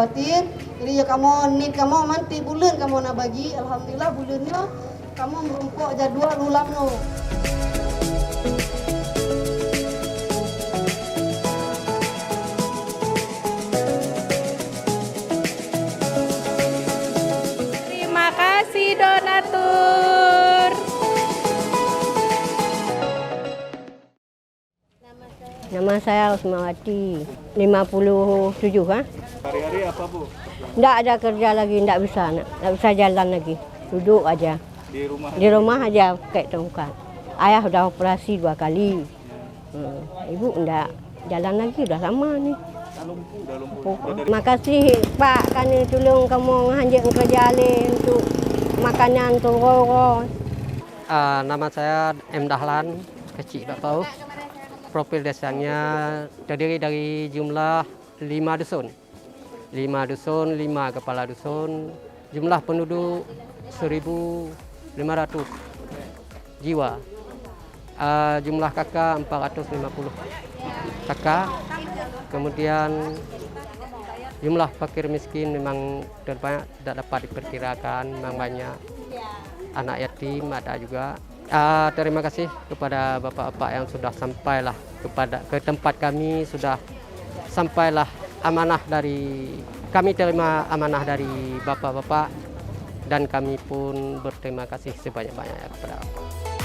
prihatin. Jadi ya kamu need kamu manti bulan kamu nak bagi. Alhamdulillah bulannya kamu merumpuk jadwal ulang no. Terima kasih donatur. Nama saya Usmawati, 57 kan? Hari-hari apa Bu? Nggak ada kerja lagi, nggak bisa jalan lagi. Duduk aja. Di rumah? Di rumah aja kayak tongkat. Ayah udah operasi 2 kali. Ibu nggak jalan lagi, udah lama nih. Udah lumpuh. Makasih Pak, kan tolong kamu nganjek kerja untuk makanan turun. Nama saya M. Dahlan, kecil tak tahu. Profil desanya terdiri dari jumlah 5 dusun. 5 dusun, 5 kepala dusun. Jumlah penduduk 1.500 jiwa. Jumlah kakak 450 kakak. Kemudian jumlah fakir miskin memang terbanyak, tidak dapat diperkirakan, memang banyak. Anak yatim ada juga. Terima kasih kepada bapak-bapak yang sudah sampailah ke tempat kami, sudah sampailah amanah dari kami, terima amanah dari bapak-bapak, dan kami pun berterima kasih sebanyak-banyaknya kepada bapak.